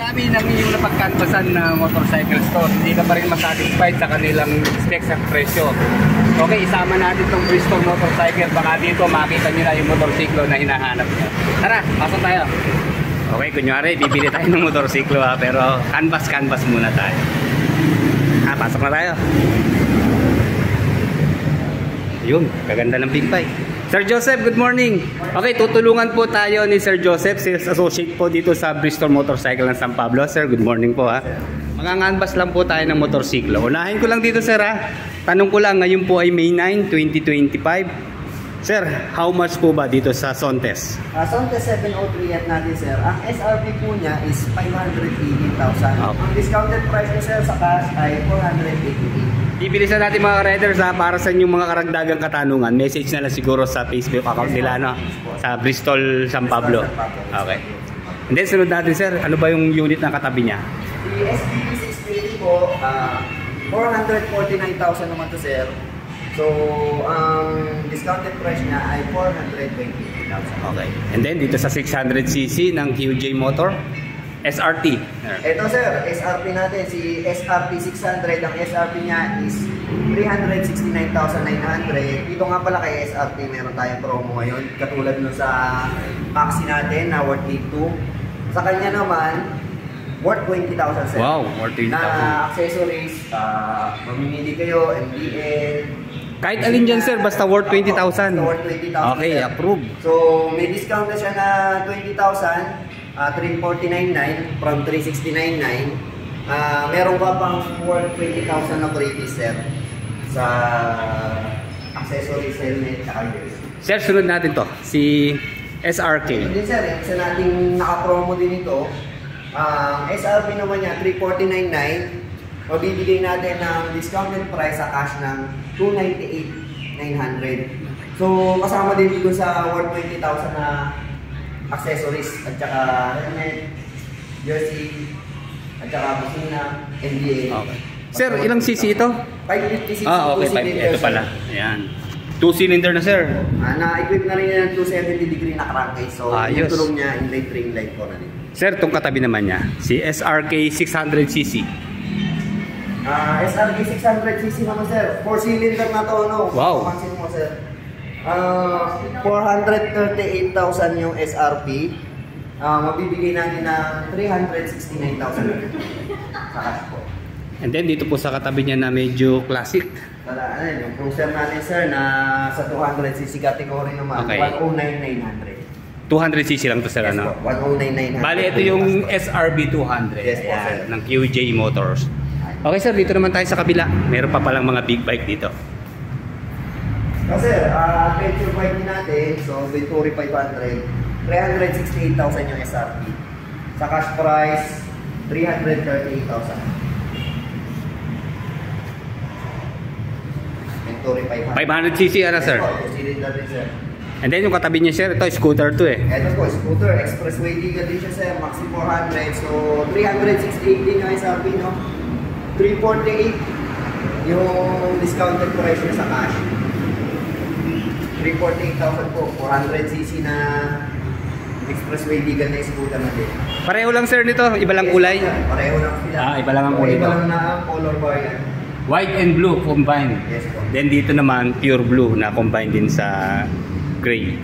marami nang yung napagkanbasan na motorcycle store. Hindi ka pa rin masatisfied sa kanilang specs at presyo. Okay, isama natin itong Bristol Motorcycle. Baka dito makita nyo na yung motorsiklo na hinahanap nyo. Tara, pasok tayo. Okay, kunyari, bibili tayo ng motorsiklo ha, pero canvas muna tayo. Pasok na tayo. Yun, kaganda ng big bike. Sir Joseph, good morning. Okay, tutulungan po tayo ni Sir Joseph, sales associate po dito sa Bristol Motorcycle ng San Pablo. Sir, good morning po ha. Mga-canvas lang po tayo ng motorsiklo. Unahin ko lang dito sir ha. Tanong ko lang, ngayon po ay May 9, 2025. Sir, how much po ba dito sa Sontes? Sontes 703 at natin sir. Ang SRP po niya is 580,000. Okay. Ang discounted price niya sir sa cash ay 488. Ibilisan natin mga riders ha, para sa inyong mga karagdagang katanungan. Message na lang siguro sa Facebook account nila no? Sa Bristol San Pablo. Okay. And then sunod natin sir, ano ba yung unit na katabi niya? The SPB 680 po, 449,000 naman to sir. So, ang discounted price niya ay 420,000. Okay. And then dito sa 600cc ng QJ Motor, SRT. Ito sir, SRP natin, si SRP 600, ang SRP niya is 369,900. Dito nga pala kay SRP, meron tayong promo ngayon. Katulad nun sa Maxi natin na worth 82. Sa kanya naman, worth 20,000 sir. Wow, worth 20,000. Na accessories, mamimili kayo, MDL. Kahit alin dyan sir, basta worth 20,000. Worth 20,000. Okay, sir. approve. So, may discount na siya na 20,000, 349,900 from 369,900. Meron ka pang worth 20,000 na freebies sir sa accessories, helmet, saka jersey. Sir, sunod natin to, si SRK. Hindi sir, isa nating naka-promo din ito. SRP naman niya, 349,900. Mabibigay natin ng discounted price sa cash ng 298,900. So, kasama din dito sa worth 20,000 na accessories at saka helmet, jersey, at saka busina, NBA. Okay. Sir, ilang cc ito? 556. Okay, ito pala. Ayan. 2-cylinder na sir. Na-equip na rin yan ng 270 degree na crankcase. So, yung tulong niya, inlay ring light ko na rin. Sir, itong katabi naman niya, si SRK 600cc. SRK 600cc naman sir. 4-cylinder na to, no? Wow. Pansin mo sir. 438,000 yung SRP. Mabibigay natin ng 369,000 sa cash po. And then dito po sa katabi niya na medyo classic. Yung cruiser natin sir na sa 200cc category naman. Okay. 109,900. 200cc lang to sir, Yes, ano? 109,900. Bali, ito yung SRB 200. Yes, po, sir. Ng QJ Motors. Okay sir, dito naman tayo sa kabila. Meron pa palang mga big bike dito. So sir, adventure bike din natin. So, Venturi 500. 368,000 yung SRP. Sa cash price, 338,000. Venturi 500. 500cc ano sir? Cylinder din sir. And then yung katabi niya sir, ito scooter to eh. Ito po, scooter, expressway legal din siya sir, maxi 400. So, 368 din yung SRP, no? 348 yung discounted price niya sa cash. 348,000 po, 400cc na expressway legal na scooter na din. Pareho lang sir nito, iba lang kulay. Yes, pareho lang sila. Iba lang ang kulay. Iba lang na ang color bar yan. White and blue combined. Yes po. Then dito naman pure blue na combined din sa gray.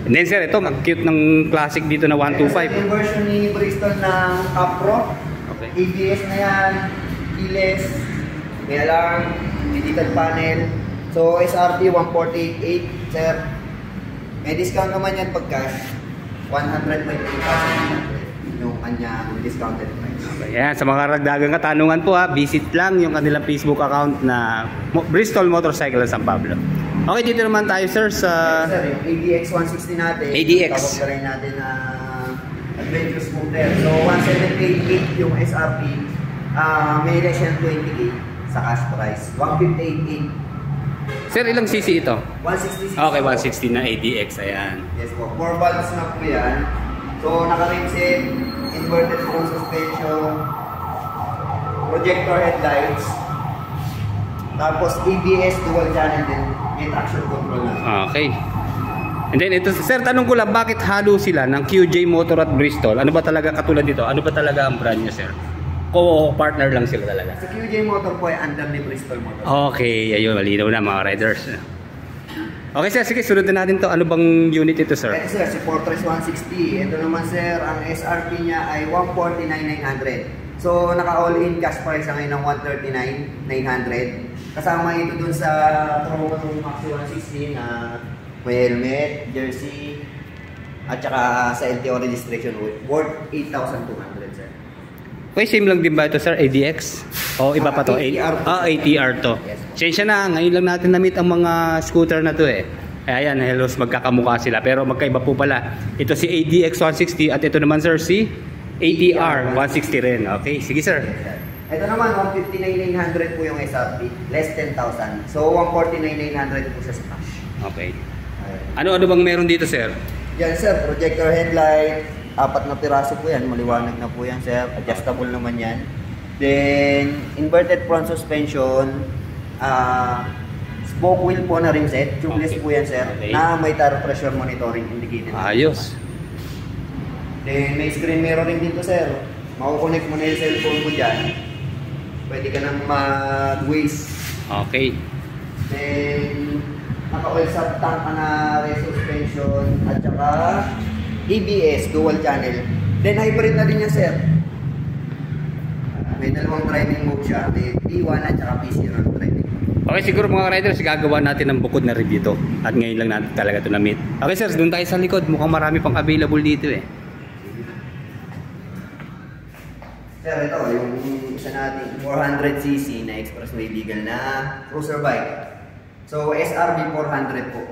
And then sir, ito ang cute ng classic dito na 125. Yung version ni Bristol ng Up Pro. Okay. ABS na yan, keyless, may alarm, digital panel. So SRP 148,800 sir. May discount naman yan pag cash. 128,000 yung kanyang discounted price. Okay, yan. Sa mga karagdagang katanungan po ha, visit lang yung kanilang Facebook account na Bristol Motorcycle San Pablo. Okay, dito naman tayo sir sa... Yes, sir, yung ADX 160 natin. ADX. Tawag ka rin natin na adventure scooter. So 178,800 yung SRP. May less yan 20K sa cash price. 158,800. Sir, ilang cc ito? 160cc. Okay, 160 na ADX. Ayan. Yes po. 4 valves na po yan. So naka-rim set, inverted front suspension, projector headlights, tapos ABS dual channel din. May traction control na. Okay. And then ito, sir, tanong ko lang, bakit halo sila ng QJ Motor at Bristol? Ano ba talaga katulad dito? Ano ba talaga ang brand niya, sir? Co-partner lang sila talaga. Sa QJ Motor po ay under ni Bristol Motor. Okay, ayun, malinaw na mga riders. Okay sir, sige, sunod na natin to. Ano bang unit ito, sir? Ito sir, si Fortress 160. Ito naman sir, ang SRP niya ay 149,900. So, naka-all-in cash price sa ngayon ng 139,900. Kasama ito dun sa promo ng Maxi 160 na may helmet, jersey, at saka sa LTO registration worth 8,200 sir. Okay, same lang din ba ito, sir? ADX? O iba pa to? ATR. ATR to. Yes. Sensya na, ngayon lang natin na-meet ang mga scooter na to eh. Ayan, hellos, magkakamukha sila. Pero magkaiba po pala. Ito si ADX 160 at ito naman, sir, si ATR 160 rin. Okay, sige, sir. Ito naman, 159,900 po yung SRP. Less 10,000. So, 149,900 po sa cash. Okay. Ano-ano bang meron dito, sir? Yan, sir. Projector headlight. 4 na piraso po yan. Maliwanag na po yan, sir. Adjustable naman yan. Then, inverted front suspension. Spoke wheel po na rim set. Tubeless po yan, sir. Okay. Na may tire pressure monitoring indicated. Ayos. Then, may screen mirroring dito, sir. Makukonect mo na yung cellphone mo dyan. Pwede ka nang mag-waste. Okay. Then, naka-oil sub tank ka na resuspension at saka ABS, dual channel. Then, hybrid na din yan, sir. May dalawang driving mode siya. May P1 at saka P0 driving. Okay, siguro mga riders, gagawa natin ng bukod na review to. At ngayon lang natin talaga ito na-meet. Okay, sir, doon tayo sa likod. Mukhang marami pang available dito eh. Sir, ito, yung isa natin, 400cc na expressway legal na cruiser bike. So, SRB 400 po.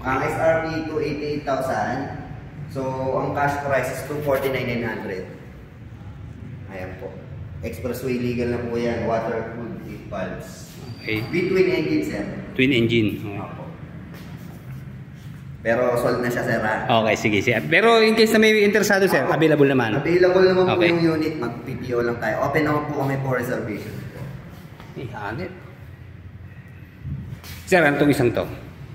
Ang SRB 288,000. So, ang cash price is 249,900. Ayan po. Expressway legal na po yan. Water-cooled 8 valves. Okay. With twin engine, sir. Twin engine. Opo. Pero sold na siya, sir, ha? Okay, sige, sige. Pero in case na may interesado, sir, available naman. Available naman Okay. po yung unit. Mag-PPO lang tayo. Open naman po kami for reservation. Ihanit. Sir, ano itong isang to?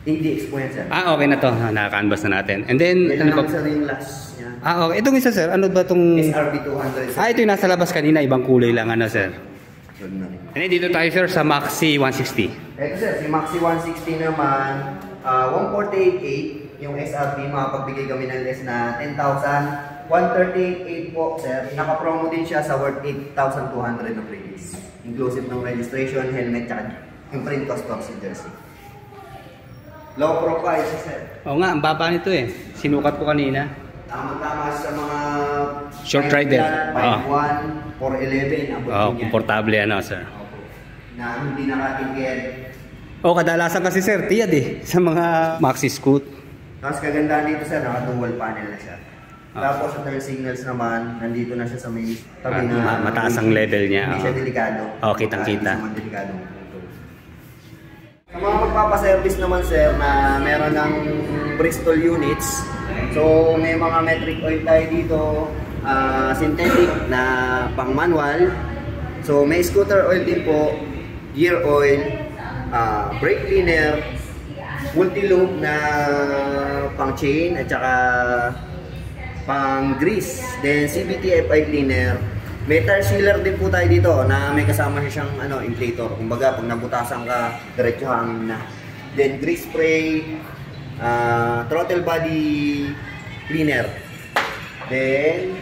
ADX po yan, sir. Okay na to. Naka-canvas na natin. And then, Yan ano lang, ba? sir, yung last niya. Okay. Itong isa, sir. Ano ba itong... SRB 200, sir. Ito yung nasa labas kanina. Ibang kulay lang, ano, sir. Sold na rin. And then, dito tayo, sir, sa Maxi 160. Ito, sir, si Maxi 160 naman, 148,800 yung SRP, makapagbigay kami ng less na 10,000. 138,800 po, sir. Naka-promo din siya sa worth 8,200 na previous. Inclusive ng registration, helmet, tsaka yung print custom si jersey. Low profile siya, sir. Oo nga, ang baba nito eh. Sinukat ko kanina. Tama-tama sa mga Short rider. 5'1", 4'11", abot din yan. Komportable ano, sir. Opo. Na hindi nakatingked. Kadalasan kasi, sir, tiyad eh. Sa mga Maxi Scoot. Tapos kagandahan dito, sir, naka-dual panel na siya. Tapos sa turn signals naman, nandito na siya sa may tabi na mataas ang level niya. Hindi siya delikado. Kitang-kita. Hindi siya delikado. Sa mga magpapaservice naman, sir, na meron ng Bristol units. So, may mga metric oil tayo dito, synthetic na pang manual. So, may scooter oil din po, gear oil, brake cleaner, multi-loop na pang chain at saka pang grease. Then, CVT FI cleaner. May tire sealer din po tayo dito na may kasama siya siyang inflator. Kumbaga, pag nabutasan ka, diretso hangin na. Then, grease spray, throttle body cleaner. Then,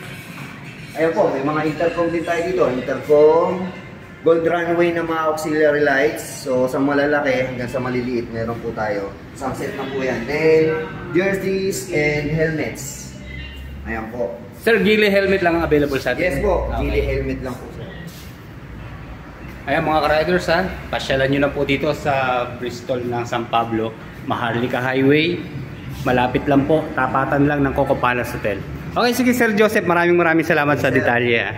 ayun po, may mga intercom din tayo dito. Intercom, gold runway na mga auxiliary lights. So, sa malalaki hanggang sa maliliit, meron po tayo. Sunset na po yan. Then, jerseys and helmets. Ayan po. Sir, Gili helmet lang ang available sa atin. Yes po, Okay. Gili helmet lang po, sir. Ayan mga ka-riders ha, pasyalan nyo na po dito sa Bristol ng San Pablo, Maharlika Highway. Malapit lang po, tapatan lang ng Coco Palace Hotel. Okay, sige Sir Joseph, maraming salamat sa detalye ha.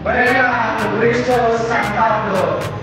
Bristol San Pablo.